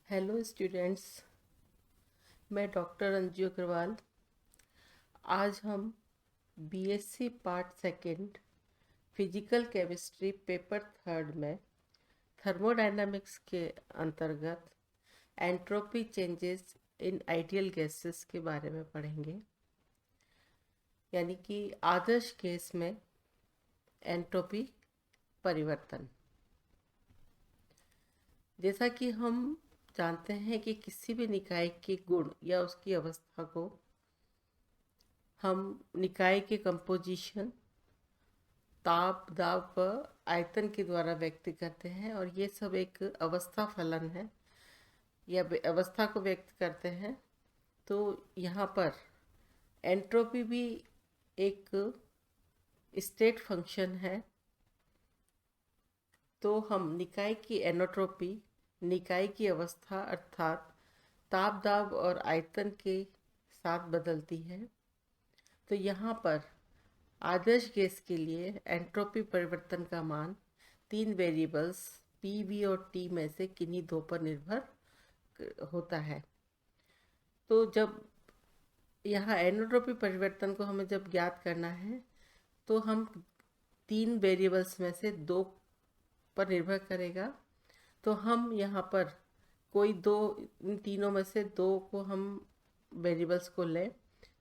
Hello students, मैं doctor Anju Agarwal. आज हम BSc part second physical chemistry paper third में थर्मोडायनामिक्स के अंतर्गत entropy changes in ideal gases के बारे में पढ़ेंगे। यानी कि आदर्श गैस में एंट्रोपी परिवर्तन। जैसा कि हम जानते हैं कि किसी भी निकाय के गुण या उसकी अवस्था को हम निकाय के कंपोजिशन, ताप, दाब व आयतन के द्वारा व्यक्त करते हैं और ये सब एक अवस्था फलन है या अवस्था को व्यक्त करते हैं। तो यहाँ पर एंट्रोपी भी एक स्टेट फंक्शन है। तो हम निकाय की एनोट्रोपी, निकाय की अवस्था अर्थात ताप, दाब और आयतन के साथ बदलती है। तो यहाँ पर आदर्श गैस के लिए एंट्रोपी परिवर्तन का मान तीन वेरिएबल्स पी, वी और टी में से किन्हीं दो पर निर्भर होता है। तो जब यहाँ एनोट्रोपी परिवर्तन को हमें जब ज्ञात करना है तो हम तीन वेरिएबल्स में से दो पर निर्भर करेगा। तो हम यहाँ पर कोई दो, इन तीनों में से दो को हम वेरिएबल्स को लें।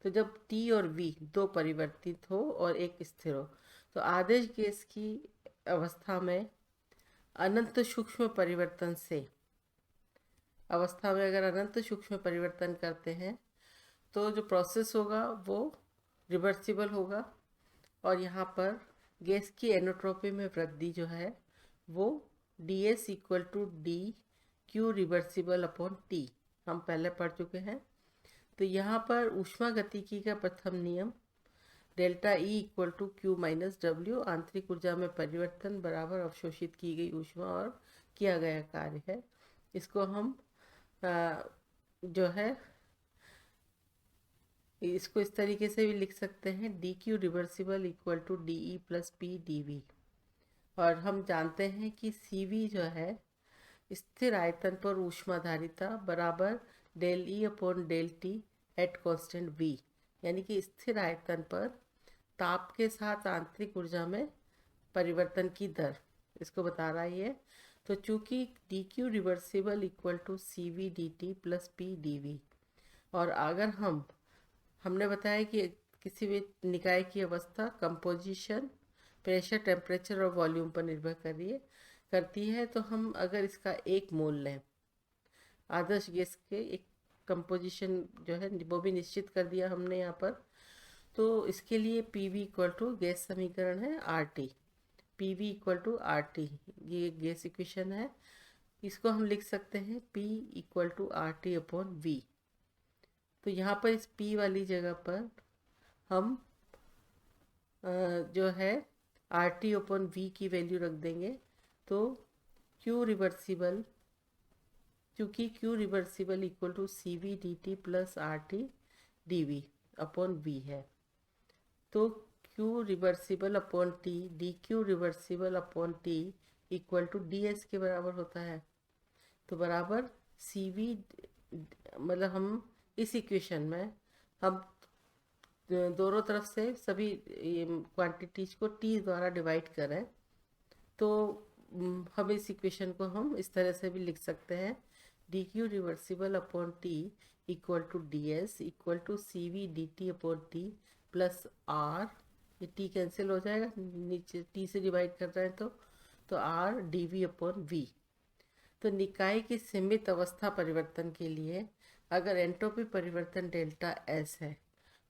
तो जब टी और वी दो परिवर्तित हो और एक स्थिर हो तो आदर्श गैस की अवस्था में अनंत सूक्ष्म परिवर्तन से, अवस्था में अगर अनंत सूक्ष्म परिवर्तन करते हैं तो जो प्रोसेस होगा वो रिवर्सिबल होगा। और यहाँ पर गैस की एनोट्रोपी में वृद्धि जो है वो D S equal to D Q reversible upon T हम पहले पढ़ चुके हैं। तो यहाँ पर ऊष्मा गतिकी का प्रथम नियम delta E equal to Q minus W, आंतरिक ऊर्जा में परिवर्तन बराबर अवशोषित की गई ऊष्मा और किया गया कार्य है। इसको हम जो है इसको इस तरीके से भी लिख सकते हैं, D Q reversible equal to D E plus P D V. और हम जानते हैं कि सी वी जो है स्थिर आयतन पर ऊष्माधारिता बराबर del E upon del T at constant V, यानी कि स्थिर आयतन पर ताप के साथ आंतरिक ऊर्जा में परिवर्तन की दर, इसको बता रहा है ये। तो चूंकि D Q reversible equal to C V D T plus P D V, और अगर हमने बताया कि किसी भी निकाय की अवस्था कंपोजिशन, प्रेशर, टेम्परेचर और वॉल्यूम पर निर्भर करती है। तो हम अगर इसका एक मोल लें, आदर्श गैस के एक कंपोजिशन जो है वो भी निश्चित कर दिया हमने यहाँ पर। तो इसके लिए P V equal to gas समीकरण है R T, P V equal to R T, ये गैस इक्वेशन है। इसको हम लिख सकते हैं P equal to R T upon V. तो यहाँ पर इस पी वाली जगह पर हम जो है आर टी ओपन वी की वैल्यू रख देंगे। तो क्यू रिवर्सिबल, क्योंकि Q reversible equal to C V D T plus R T D V upon V है। तो Q reversible upon T D Q reversible upon T equal to D S के बराबर होता है। तो बराबर सी वी, मतलब हम इस इक्वेशन में हम दोनों तरफ से सभी क्वांटिटीज को टी द्वारा डिवाइड करें तो हम इस इक्वेशन को हम इस तरह से भी लिख सकते हैं, D Q reversible upon T equal to D S equal to C V D T upon T plus R, ये टी कैंसिल हो जाएगा, नीचे टी से डिवाइड कर रहे हैं तो R D V upon V. तो निकाय की सीमित अवस्था परिवर्तन के लिए अगर एंट्रोपी परिवर्तन डेल्टा एस है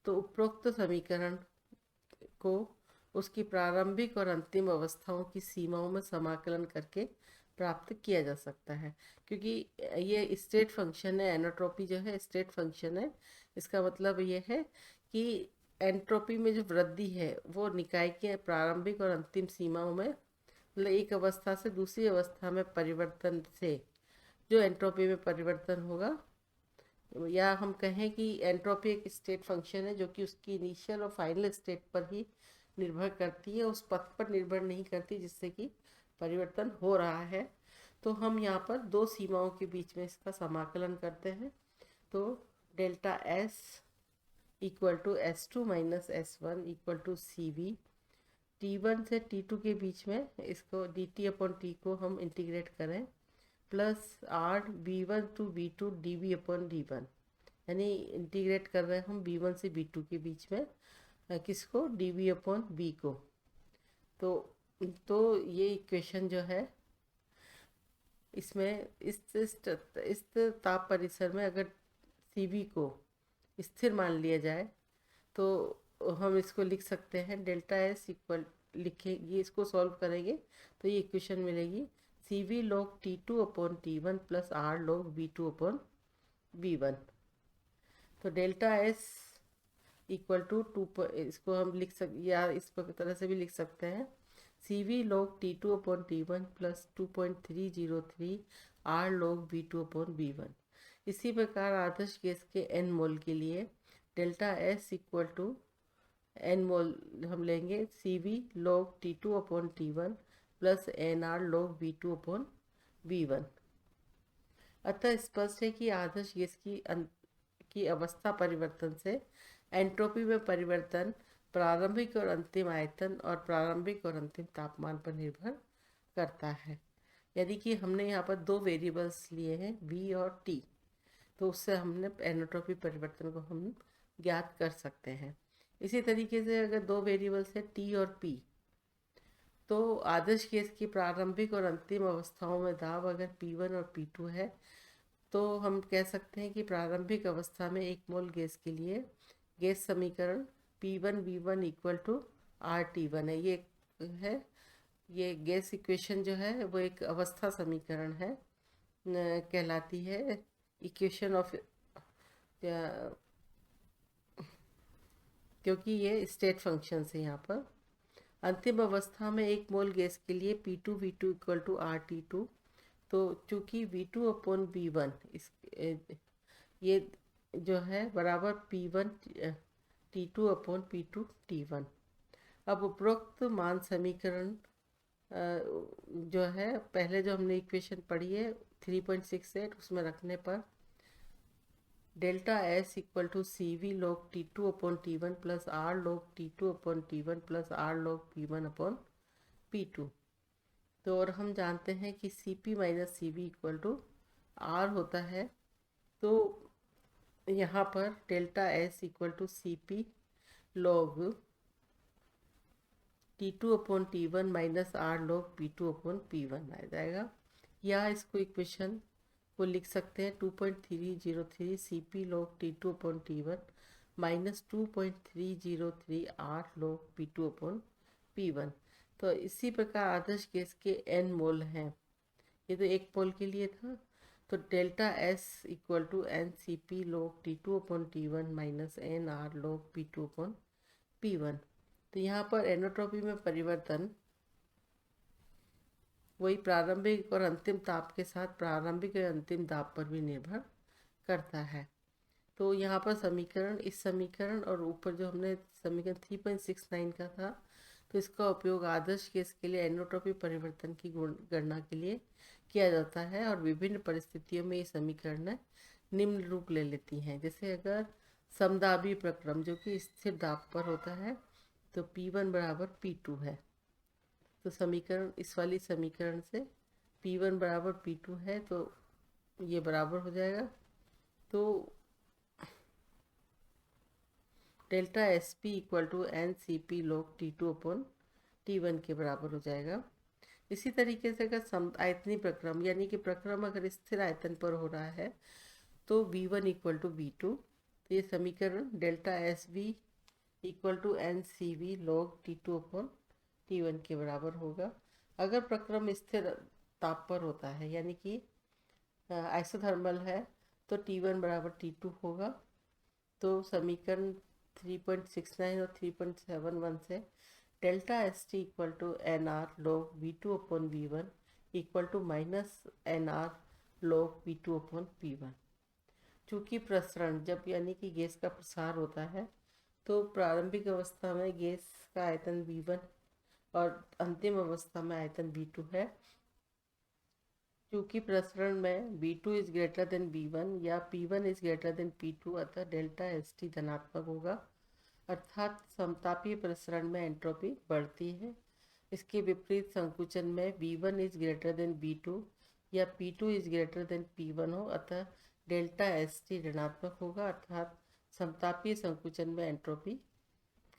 तो उपरोक्त समीकरण को उसकी प्रारंभिक और अंतिम अवस्थाओं की सीमाओं में समाकलन करके प्राप्त किया जा सकता है। क्योंकि ये स्टेट फंक्शन है, एनोट्रोपी जो है स्टेट फंक्शन है। इसका मतलब ये है कि एंट्रोपी में जो वृद्धि है वो निकाय के प्रारंभिक और अंतिम सीमाओं में, मतलब एक अवस्था से दूसरी अवस्था में परिवर्तन से जो एंट्रोपी में परिवर्तन होगा, या हम कहें कि एंट्रोपी एक स्टेट फंक्शन है जो कि उसकी इनिशियल और फाइनल स्टेट पर ही निर्भर करती है, उस पथ पर निर्भर नहीं करती जिससे कि परिवर्तन हो रहा है। तो हम यहाँ पर दो सीमाओं के बीच में इसका समाकलन करते हैं। तो delta S equal to S2 minus S1 equal to CV। T1 से T2 के बीच में इसको dt अपॉन टी को हम इंटीग्रेट करें, plus R B1 to B2 dB upon D1, यानी इंटीग्रेट कर रहे हैं हम B1 से B2 के बीच में किसको, dB अपॉन B को। तो ये इक्वेशन जो है, इसमें इस ताप परिसर में अगर CV को स्थिर मान लिया जाए तो हम इसको लिख सकते हैं डेल्टा एस इक्वल, लिखेंगे इसको सॉल्व करेंगे तो ये इक्वेशन मिलेगी CV log T2 upon T1 plus R log B2 upon B1। तो डेल्टा एस इक्वल टू इसको हम लिख या इस तरह से भी लिख सकते हैं CV log T2 upon T1 plus 2.303 R log B2 upon B1। इसी प्रकार आदर्श गैस के n मोल के लिए delta S equal to n mole हम लेंगे CV log T2 upon T1 plus NR log B2 upon B1। अतः स्पष्ट है कि आदर्श गैस की अवस्था परिवर्तन से एंट्रोपी में परिवर्तन प्रारंभिक और अंतिम आयतन और प्रारंभिक और अंतिम तापमान पर निर्भर करता है। यानी कि हमने यहाँ पर दो वेरिएबल्स लिए हैं V और T, तो उससे हमने एनट्रोपी परिवर्तन को हम ज्ञात कर सकते हैं। इसी तरीके से अगर दो वेरिएबल्स है T और P, तो आदर्श गैस की प्रारंभिक और अंतिम अवस्थाओं में दाब अगर P1 और P2 है तो हम कह सकते हैं कि प्रारंभिक अवस्था में एक मोल गैस के लिए गैस समीकरण P1V1 इक्वल टू RT1 है। ये गैस इक्वेशन जो है वो एक अवस्था समीकरण है, कहलाती है इक्वेशन ऑफ, क्योंकि ये स्टेट फंक्शन है यहाँ पर। अंतिम अवस्था में एक मोल गैस के लिए P2V2 इक्वल टू RT2। तो चूँकि V2 अपॉन B1 ये जो है बराबर P1 T2 upon P2 T1। अब उपरोक्त मान समीकरण जो है, पहले जो हमने इक्वेशन पढ़ी है 3.68, उसमें रखने पर delta S equal to CV log T2 upon T1 plus R log T2 upon T1 plus R log P1 upon P2। तो और हम जानते हैं कि CP minus CV equal to R होता है। तो यहाँ पर delta S equal to CP log T2 upon T1 minus R log P2 upon P1 आ जाएगा। या इसको इक्वेशन को लिख सकते हैं 2.303 CP log T2 upon T1 minus 2.303 R log P2 upon P1। तो इसी प्रकार आदर्श गैस के n मोल हैं, ये तो एक मोल के लिए था। तो delta S equal to NCP log T2 upon T1 minus NR log P2 upon P1। तो यहाँ पर एनोट्रॉपी में परिवर्तन वही प्रारंभिक और अंतिम ताप के साथ प्रारंभिक और अंतिम दाब पर भी निर्भर करता है। तो यहाँ पर समीकरण, इस समीकरण और ऊपर जो हमने समीकरण 3.69 का था, तो इसका उपयोग आदर्श गैस के लिए एनोट्रॉपी परिवर्तन की गणना के लिए किया जाता है। और विभिन्न परिस्थितियों में ये समीकरण निम्न रूप ले लेती हैं। जैसे अगर समदाबी प्रक्रम जो कि स्थिर दाब पर होता है तो P1 बराबर P2 है, तो समीकरण इस वाली समीकरण से P1 बराबर P2 है, तो ये बराबर हो जाएगा। तो delta S P equal to NCP log T2 upon T1 के बराबर हो जाएगा। इसी तरीके से अगर आयतनी प्रक्रम, यानी कि प्रक्रम अगर स्थिर आयतन पर हो रहा है तो V1 इक्वल टू V2, तो ये समीकरण delta S B equal to NCV log T2 upon T1 के बराबर होगा। अगर प्रक्रम स्थिर ताप पर होता है, यानी कि आइसोथर्मल है, तो T1 बराबर T2 होगा। तो समीकरण 3.69 और 3.71 से delta S T equal to NR log V2 upon V1 equal to minus NR log V2 upon P1। चूँकि प्रसरण जब, यानी कि गैस का प्रसार होता है, तो प्रारंभिक अवस्था में गैस का आयतन V1 और अंतिम अवस्था में आयतन V2 है। क्योंकि प्रसरण में B2 is greater than B1 या P1 is greater than P2, अतः डेल्टा ST धनात्मक होगा, अर्थात समतापीय प्रसरण में एंट्रोपी बढ़ती है। इसके विपरीत संकुचन में B1 is greater than B2 या P2 is greater than P1 हो, अतः डेल्टा ST ऋणात्मक होगा, अर्थात समतापीय संकुचन में एंट्रोपी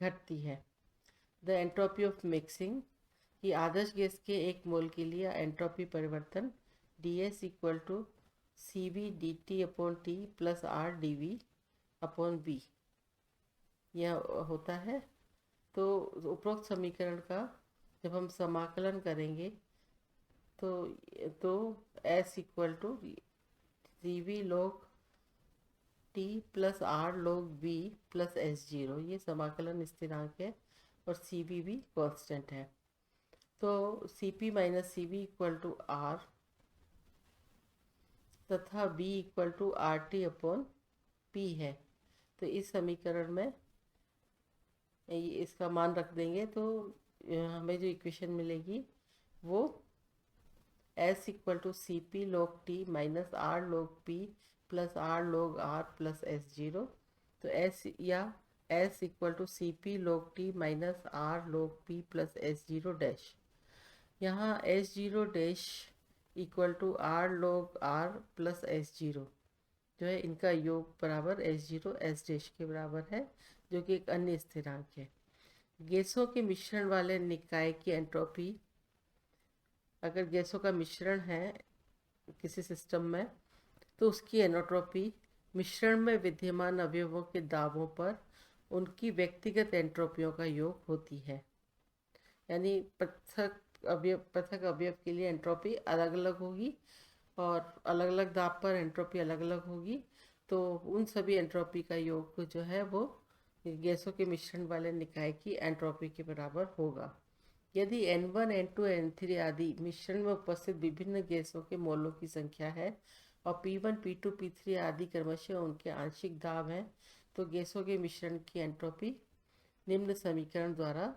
घटती है। द एंट्रोपी ऑफ मिक्सिंग, कि आदर्श गैस के एक मोल के लिए एंट्रोपी परिवर्तन ds equal to CV dt upon T plus R dV upon V यह होता है। तो उपरोक्त समीकरण का जब हम समाकलन करेंगे तो S equal to CV log T plus R log V plus S0, ये समाकलन स्थिरांक है और CV भी कांस्टेंट है। तो Cp minus CV equal to R तथा V equal to RT upon P है। तो इस समीकरण में इसका मान रख देंगे तो हमें जो इक्वेशन मिलेगी वो S equal to CP log T minus R log P plus R log R plus S0। तो S या S equal to CP log T minus R log P plus S0 dash, यहाँ S0 dash equal to R log R plus S0 जो है, इनका योग बराबर S0 S dash के बराबर है, जो कि एक अन्य स्थिरांक है। गैसों के मिश्रण वाले निकाय की एंट्रोपी, अगर गैसों का मिश्रण है किसी सिस्टम में तो उसकी एनोट्रोपी मिश्रण में विद्यमान अवयवों के दाबों पर उनकी व्यक्तिगत एंट्रोपियों का योग होती है। यानी पृथक अवयव के लिए एंट्रोपी अलग अलग होगी और अलग अलग दाब पर एंट्रोपी अलग अलग होगी। तो उन सभी एंट्रोपी का योग जो है वो गैसों के मिश्रण वाले निकाय की एंट्रोपी के बराबर होगा। यदि N1 N2 N3 आदि मिश्रण में उपस्थित विभिन्न गैसों के मोलों की संख्या है और P1 P2 P3 आदि क्रमशः उनके आंशिक दाब हैं, तो गैसों के मिश्रण की एंट्रोपी निम्न समीकरण द्वारा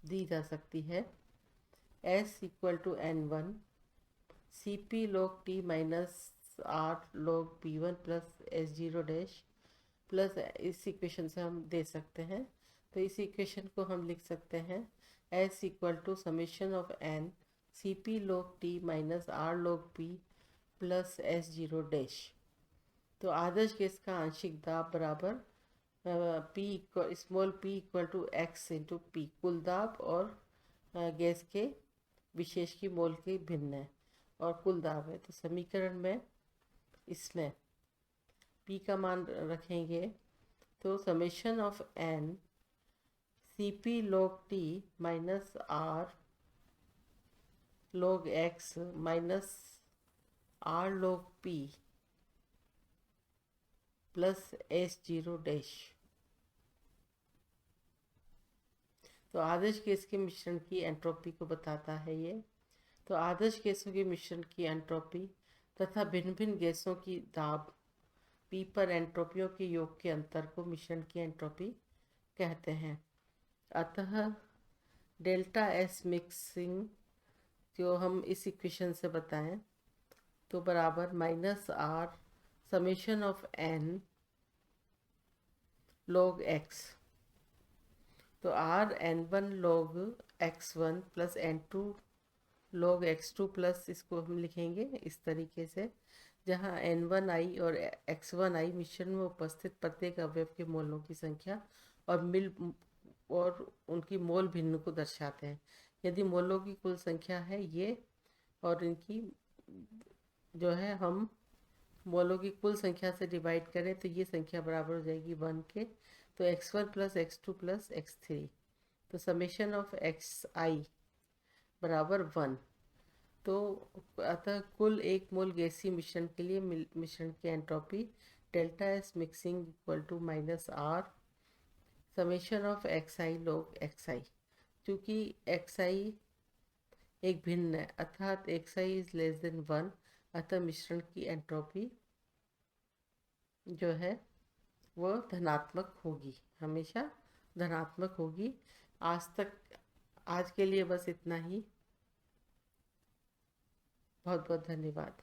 दी जा सकती है। S equal to N1 CP log T minus R log P1 plus S0 dash plus, इस इक्वेशन से हम दे सकते हैं। तो इस इक्वेशन को हम लिख सकते हैं S equal to summation of N CP log T minus R log P plus S0 dash. तो आदर्श गैस का आंशिक दाब बराबर small p equal to x into P, कुल दाब और गैस के विशेष की मोल के भिन्न है और कुल दाब है। तो समीकरण में इसमें p का मान रखेंगे तो summation of n CP log T minus R log x minus R log P plus S0 dash. तो आदर्श गैस के मिश्रण की एंट्रोपी को बताता है ये। तो आदर्श गैसों के मिश्रण की एंट्रोपी तथा भिन्न भिन्न गैसों की दाब P पर एंट्रोपियों के योग के अंतर को मिश्रण की एंट्रोपी कहते हैं। अतः डेल्टा S मिक्सिंग जो हम इस इक्वेशन से बताएं तो बराबर minus R summation of N log x। तो R N1 log x1 plus N2 log x2 plus, इसको हम लिखेंगे इस तरीके से, जहाँ N1I और X1I मिश्रण में उपस्थित प्रत्येक अवयव के मोलों की संख्या और उनकी मोल भिन्न को दर्शाते हैं। यदि मोलों की कुल संख्या है ये और इनकी जो है हम मोलों की कुल संख्या से डिवाइड करें तो ये संख्या बराबर हो जाएगी 1 के। तो x1 plus x2 plus x3, तो समेशन ऑफ xi बराबर 1। तो अतः कुल एक मोल गैसीय मिश्रण के लिए मिश्रण की entropy delta S mixing equal to minus R summation of xi log xi। चूँकि xi एक भिन्न है अर्थात xi इज लेस देन 1, अतः मिश्रण की एंट्रोपी जो है वो धनात्मक होगी, हमेशा धनात्मक होगी। आज के लिए बस इतना ही। बहुत बहुत धन्यवाद।